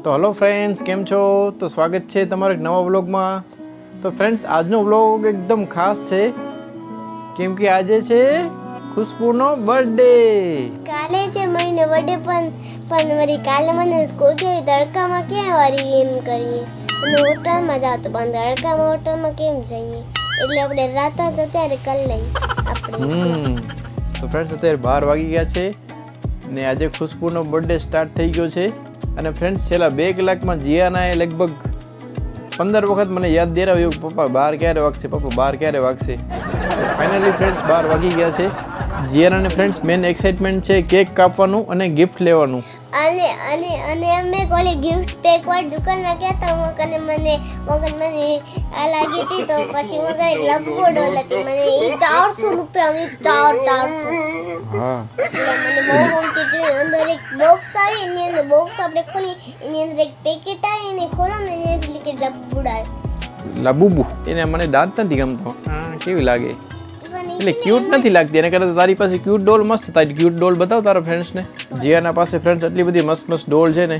તો hello friends, કેમ છો? તો સ્વાગત છે તમારા એક નવા વ્લોગમાં. તો ફ્રેન્ડ્સ, આજનો વ્લોગ એકદમ ખાસ છે કેમ કે આજે છે ખુશ્બુનો બર્થડે. કાલે છે મહિને બર્થડે પણ વળી કાલે મને સ્કૂલ ગઈ તડકામાં ક્યાં વારી એમ કરીએ અને હોટલમાં જાવ તો પણ તડકામાં હોટલમાં કેમ જઈએ એટલે આપણે રાત જ અત્યારે કરી લઈ આપણે. તો ફ્રેન્ડ્સ, અત્યારે 12 વાગી ગયા છે ને આજે ખુશ્બુનો બર્થડે સ્ટાર્ટ થઈ ગયો છે. અને ફ્રેન્ડ્સ, છેલ્લા 2 કલાકમાં જીયાનાએ લગભગ 15 વખત મને યાદ દેરાવ્યું, પપ્પા 12 ક્યારે વાગશે, પપ્પા 12 ક્યારે વાગશે. ફાઇનલી ફ્રેન્ડ્સ 12 વાગી ગયા છે. જીયાનાને ફ્રેન્ડ્સ મેન એક્સાઇટમેન્ટ છે કેક કાપવાનું અને ગિફ્ટ લેવાનું. અને અને અને અમે કોલી ગિફ્ટ પેક વાળી દુકાનમાં ગયા તો મને આ લાગી હતી તો પછી મગર એક લગવો ડોલ હતી મને એ 400 રૂપિયાની 400. હા, એટલે મને બહુ ગમતી હતી. અંદર એક બોક્સ આવી, એની અંદર બોક્સ આપણે ખોલી, એની અંદર એક પેકેટ આવી, એને ખોલો ને એની અંદર લીકે લબુડાળ લાબુબુ. એને મને દાંત નથી ગમતો. કેવી લાગે? એટલે ક્યુટ નથી લાગતી. એને કરતાં તારી પાસે ક્યુટ ડોલ મસ્ત. તારી ક્યુટ ડોલ બતાવ તારા ફ્રેન્ડ્સને. જીયાના પાસે ફ્રેન્ડ્સ એટલી બધી મસ્ત મસ્ત ડોલ છે ને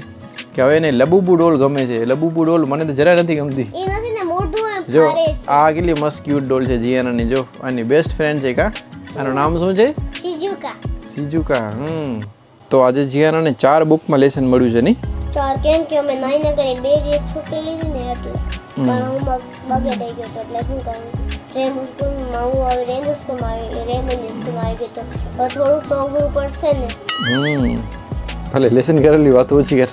કે હવે એને લબુબુ ડોલ ગમે છે. લબુબુ ડોલ મને તો જરા નથી ગમતી. એ નથી ને મોઢું એમ જો ફારે છે. આ કેટલી મસ્ત ક્યુટ ડોલ છે જીયાનાની. જો આની બેસ્ટ ફ્રેન્ડ છે. કા આનું નામ શું છે? શિજુકા. સિજુકા. તો આજે જીયાનાને 4 બુકમાં લેસન મળ્યું છે નહીં? 4 કેમ કે અમે 9 કરે 2 જે છૂટી લીધી ને એટલે પણ હું બગે થઈ ગયો તો એટલે શું કરું રેમો સ્કૂલમાં હું હવે રેમો સ્કૂલમાં આવી રેમોની સ્કૂલમાં આવી ગયો તો થોડુંક તો અઘરું પડશે ને. ભલે લેસન કરેલી વાત ઓછી કર.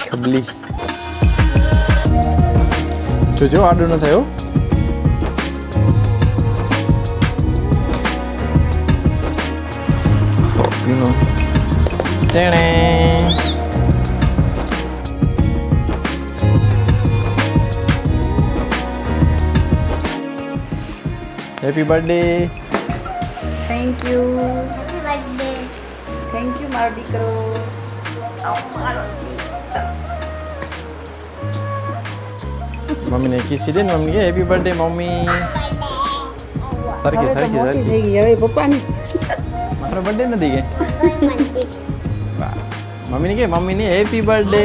ખબલી જો આડું ન થયો. ટેણે happy birthday. Thank you happy birthday. Thank you મારો દીકરો. મમ્મીને કિસી દે ને. મમ્મી કે હેપી બર્થડે મમ્મી. સરખી હવે તો સરખી મોટી સરખી. થઈ ગઈ હવે પપ્પાની. મારો બર્થડે નથી કે મમ્મીને કે મમ્મીને happy birthday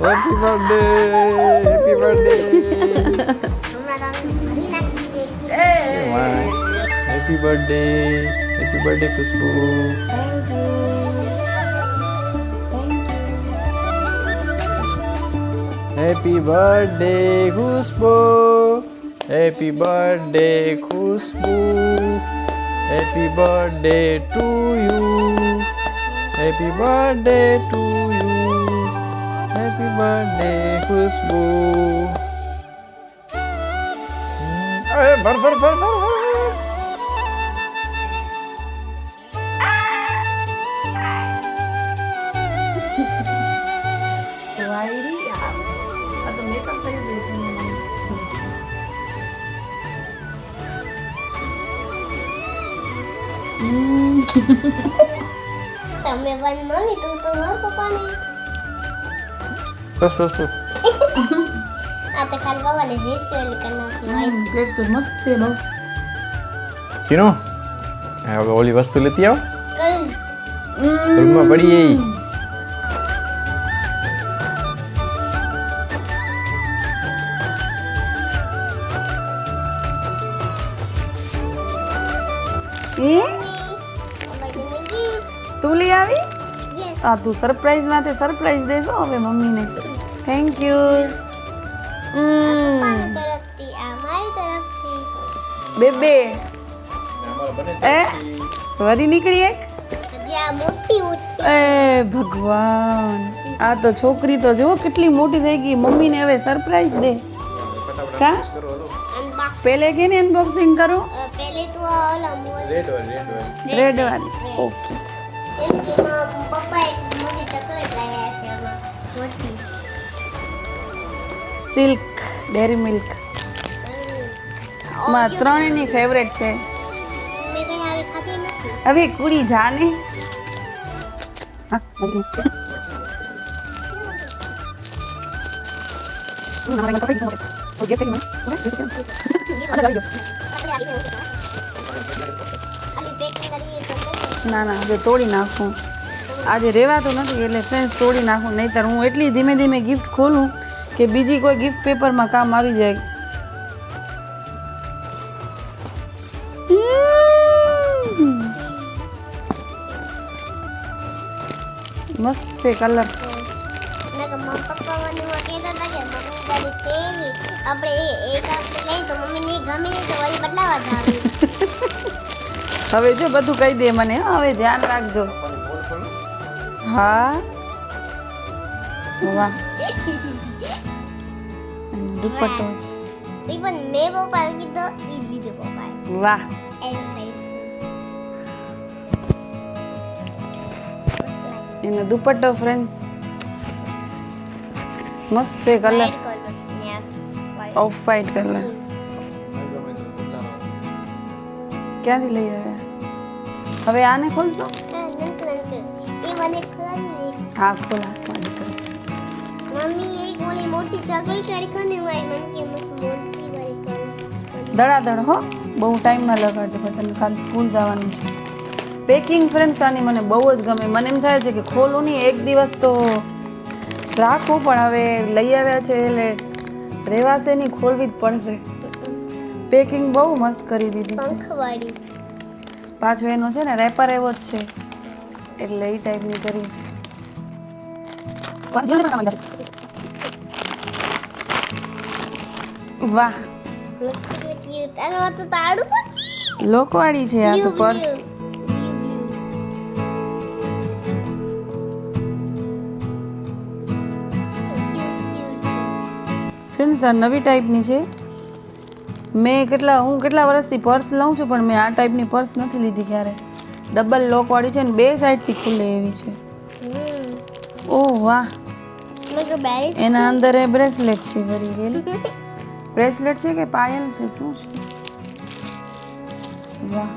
happy birthday happy birthday happy birthday Khushbu. Happy birthday Khushbu. Happy birthday Khushbu. Happy birthday to you. Happy birthday to you. Happy birthday Khushbu. અરે ભર ભર ભર ભર. વાયરી આ તો મેકઅપ કરી દે છે તમે પણ મમ્મી તું તો માર પપ્પાને બસ બસ બસ. આ તો ખાલી પપ્પાને હેપી ઓલી કરી નાખી. કેક તો મસ્ત છે બહુ. ચીનો હવે ઓલી વસ્તુ લેતી આવો. કઈ રૂમમાં પડી એ. તું લઈ આવી? યસ. આ તું સરપ્રાઈઝ માટે સરપ્રાઈઝ દેશો હવે મમ્મીને. Thank you. પપ્પાની તરફથી આ મારી તરફથી બેબે એ વરી નીકળી એક. હજી આ મોટી મોટી એ ભગવાન, આ તો છોકરી તો જો કેટલી મોટી થઈ ગઈ. મમ્મીને હવે સરપ્રાઈઝ દે. કા અનબોક્સ. પેલે કે ને અનબોક્સિંગ કરું? પહેલે તો આ ઓલા મોર રેડ વાળી. ઓકે. એમ કે પપ્પા એક મોટી ચોકલેટ લાવ્યા છે આમાં મોટી. સિલ્ક ડેરી મિલ્ક માં ત્રણેયની ફેવરેટ છે. મેં કઈ આવી ખાધી નથી. હવે કુડી જાને. હા, મળી. ના ના, હવે તોડી નાખું. આજે રહેવાતું નથી એટલે ફ્રેન્ડ્સ તોડી નાખું, નહીંતર હું એટલી ધીમે ધીમે ગિફ્ટ ખોલું કે બીજી કોઈ ગિફ્ટ પેપરમાં કામ આવી જાય. મસ્ત છે કલર. પપ્પા મને કહેતા હતા કે મમ્મી તારી સેવી આપણે એક આપણે લઈ તો મમ્મી નહીં ગમે નહીં તો વળી બદલાવા જ આવી. હવે જો બધું કહી દે મને, હવે ધ્યાન રાખજો. હા વાહ, દુપટ્ટો છે. પણ મેં પપ્પા કીધો ઈ લીધો પપ્પાએ. વાહ, એલ સાઈઝ. એનો દુપટ્ટો ફ્રેન્ડ્સ મસ્ત છે કલર, ઓફ વ્હાઈટ કલર. ક્યાંથી લઈ આવ્યા? હવે આને ખોલશો? હા ખોલા. મમ્મી એક ઓલી મોટી ચોકલેટ વાળી કોને હોય મને કે મોટી વાળી ધડાધડ હો, બહુ ટાઈમમાં લગાડજો પણ તને કાલ સ્કૂલ જવાનું છે. પેકિંગ ફ્રેન્ડ્સ આની મને બહુ જ ગમે. મને એમ થાય છે કે ખોલું નહીં, એક દિવસ તો રાખવું, પણ હવે લઈ આવ્યા છે એટલે રહેવાશે નહીં, ખોલવી જ પડશે. પેકિંગ બહુ મસ્ત કરી દીધી છે. પંખવાળી. પાછો એનો છે ને રેપર એવો જ છે એટલે એ ટાઈપની કરી છે. વાહ, ક્યુટ. આનો તો તાળું પણ લોકવાળી છે આ તો પર્સ. ફ્રેન્ડ્સ આ નવી ટાઈપની છે. હું કેટલા વર્ષથી પર્સ લઉં છું પણ મેં આ ટાઈપની પર્સ નથી લીધી ક્યારે. ડબલ લોકવાળી છે ને બે સાઈડથી ખુલે એવી છે. ઓહ વાહ, એના અંદર એ બ્રેસલેટ છે. Very well. બ્રેસલેટ છે કે પાયલ છે, શું છે? વાહ,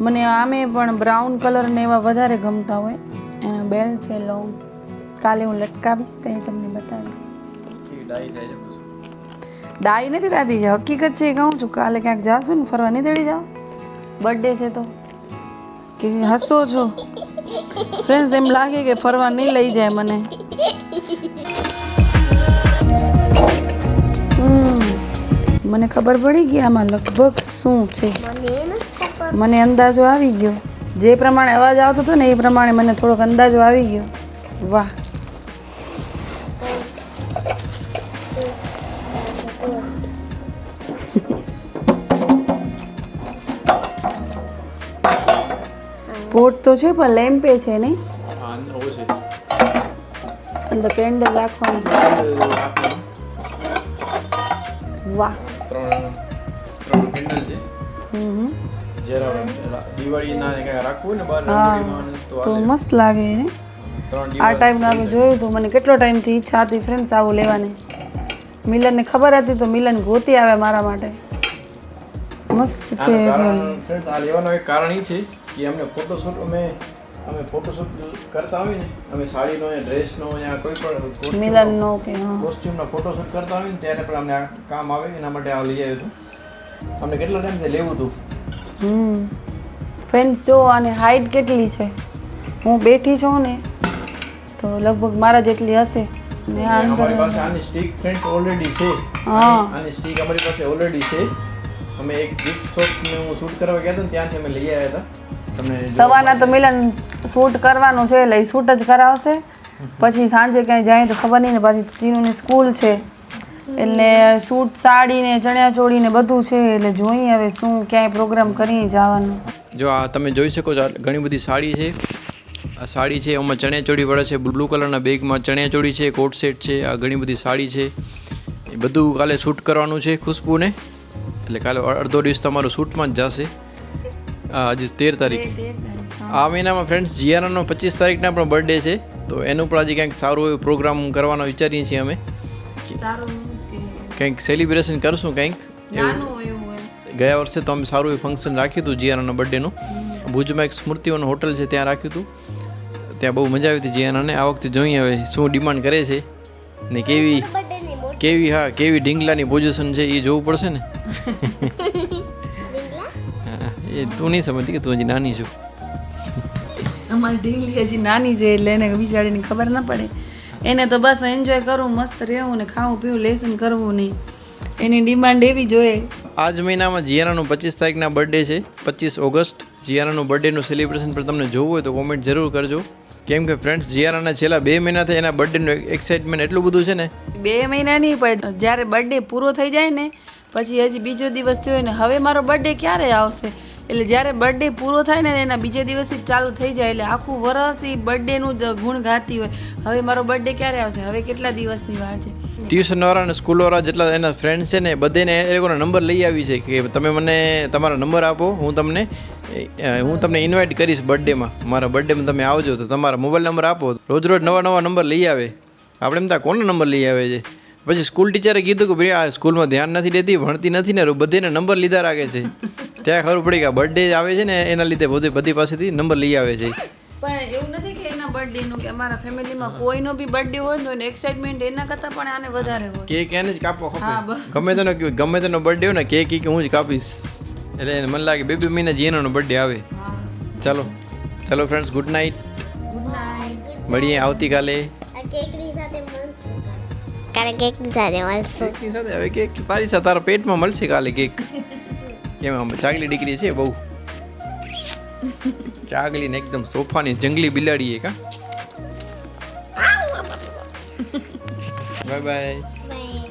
મને આમે પણ બ્રાઉન કલર ને એવા વધારે ગમતા હોય. એના બેલ્ટ છે લોંગ. કાલે હું લટકાવીશ તો તમને બતાવીશ. ડાઈ નથી થતી છે, હકીકત છે કહું છું. કાલે ક્યાંક જાશું ને ફરવા, નહીં તેડી જાઓ? બર્થડે છે તો કે હસો છો ફ્રેન્ડ્સ? એમ લાગે કે ફરવા નહીં લઈ જાય મને. મને ખબર પડી ગઈ આમાં લગભગ શું છે. મને અંદાજો આવી ગયો. જે પ્રમાણે અવાજ આવતો હતો ને એ પ્રમાણે મને થોડોક અંદાજો આવી ગયો. વાહ, પોટ તો છે પણ લેમ્પે છે નહીં? અંદર કેન્ડલ રાખવાની. વાહ, ત્રણ કેન્ડલ છે. તો મસ્ત લાગે ને આ ટાઈપનું. આપણે જોયું તો મને કેટલો ટાઈમથી ઈચ્છા હતી ફ્રેન્ડ્સ આવું લેવાની. મિલનને ખબર હતી તો મિલન ગોતી આવે મારા માટે. મસ્ત છે. આ લેવાનું એક કારણ એ છે કે અમને ફોટોશૂટ અમે ફોટોશૂટ કરતા હોય ને, અમે સાડીનો ડ્રેસનો યા કોઈ પણ મિલનનો કે કોસ્ટ્યુમનો ફોટોશૂટ કરતા હોય ને ત્યારે પણ અમને આ કામ આવે. એના માટે આ લઈ આવ્યો છું. અમને કેટલો ટાઈમથી લેવું હતું. ફ્રેન્ડ્સ જો આની હાઈટ કેટલી છે. હું બેઠી છું ને તો લગભગ મારા જેટલી હશે. ને આ અમારી પાસે આની સ્ટીક ફ્રેન્ડ્સ ઓલરેડી છે. હા, આની સ્ટીક અમારી પાસે ઓલરેડી છે. અમે એક ગિફ્ટ શોપને હું શૂટ કરવા ગયા હતા ને ત્યાંથી અમે લઈ આવ્યા હતા. તમને સવારના તો મિલન શૂટ કરવાનું છે એટલે શૂટ જ કરાવશે. પછી સાંજે ક્યાંય જાય તો ખબર નહીં ને, પાછી ચીનુની સ્કૂલ છે એટલે શૂટ સાડી ને ચણિયા ચોળી ને બધું છે એટલે જોઈએ હવે શું ક્યાંય પ્રોગ્રામ કરી જવાનું. જો આ તમે જોઈ શકો છો, ઘણી બધી સાડી છે. આ સાડી છે, એમાં ચણિયા ચોળી પડે છે. બ્લુ કલરના બેગમાં ચણિયા ચોળી છે, કોટ સેટ છે. આ ઘણી બધી સાડી છે. એ બધું કાલે શૂટ કરવાનું છે ખુશ્બુને. એટલે કાલે અડધો દિવસ તમારું શૂટમાં જ જશે. આજે 13 તારીખ. આ મહિનામાં ફ્રેન્ડ્સ જીયાનાનો 25 તારીખના પણ બર્થડે છે. તો એનું પણ આજે કંઈક સારું એવું પ્રોગ્રામ કરવાનો વિચારીએ છીએ અમે. કંઈક સેલિબ્રેશન કરશું કંઈક એવું. ગયા વર્ષે તો અમે સારું એવું ફંક્શન રાખ્યું હતું જીયાનાના બર્થડેનું. ભુજમાં એક સ્મૃતિઓનું હોટલ છે ત્યાં રાખ્યું હતું. ત્યાં બહુ મજા આવી હતી જીયાનાને. આ વખતે જોઈએ હવે શું ડિમાન્ડ કરે છે ને કેવી ઢીંગલાની પોઝિશન છે એ જોવું પડશે ને. એ તું નહીં સમજતી કે તું હજી નાની છું. અમારી ઢીંગલી હજી નાની છે એટલે એને બિચારીની ખબર ના પડે. એને તો બસ એન્જોય કરવું, મસ્ત રહેવું ને ખાવું પીવું, લેસન કરવું નહીં. એની ડિમાન્ડ એવી જોઈએ. આજ મહિનામાં જીયાનાનું 25 તારીખના બર્થડે છે, 25 ઓગસ્ટ. જીયાનાનું બર્થડેનું સેલિબ્રેશન પણ તમને જોવું હોય તો કોમેન્ટ જરૂર કરજો. કેમ કે ફ્રેન્ડ્સ જીયાનાના છેલ્લા 2 મહિનાથી એના બર્થડેનું એક્સાઇટમેન્ટ એટલું બધું છે ને. 2 મહિના નહીં પણ જ્યારે બર્થડે પૂરો થઈ જાય ને પછી હજી બીજો દિવસ થયો ને હવે મારો બર્થડે ક્યારે આવશે, એટલે જ્યારે બર્થડે પૂરો થાય ને એના બીજા દિવસથી જ ચાલુ થઈ જાય. એટલે આખું વરસ એ બર્થડેનું જ ગુણ ગાતી હોય. હવે મારો બર્થડે ક્યારે આવશે, હવે કેટલા દિવસની વાર છે. ટ્યુશનવાળા અને સ્કૂલવાળા જેટલા એના ફ્રેન્ડ્સ છે ને બધાને એ લોકોના નંબર લઈ આવી છે કે તમે મને તમારા નંબર આપો, હું તમને ઇન્વાઇટ કરીશ બર્થડેમાં. મારા બર્થડેમાં તમે આવજો તો તમારા મોબાઈલ નંબર આપો. રોજ રોજ નવા નંબર લઈ આવે. આપણે એમ ત્યાં કોનો નંબર લઈ આવે છે. પછી સ્કૂલ ટીચરે કીધું કે ભાઈ આ સ્કૂલમાં ધ્યાન નથી દેતી, ભણતી નથી ને, બધાને નંબર લીધા રાખે છે. ત્યાં ખબર પડી કે આ બર્થડે આવે છે ને એના લીધે બધી પાસેથી નંબર લઈ આવે છે. પણ એવું નથી કે એના બર્થડેનું કે અમારા ફેમિલીમાં કોઈનો બી બર્થડે હોય તો એનું એક્સાઇટમેન્ટ એના કરતાં પણ આને વધારે હોય. કેક એને જ કાપવો હા, ખપે. બસ. ગમે તેનો બર્થડે હોય ને કેક કે હું જ કાપીશ. એટલે એને મને લાગે 2 મહિના જીયાનો બર્થડે આવે. ચાલો friends, good night. Good night. મળીએ આવતીકાલે. આ કેકની સાથે મળશું. કાલે કેકની સાથે મળશું. કેકની સાથે હવે કેક તારી સાથે તારા પેટમાં મળશે કાલે કેક. કેમ આમ ચાગલી દીકરી છે બહુ. ચાગલી ને એકદમ સોફાની જંગલી બિલાડી છે કા. Bye bye. બાય.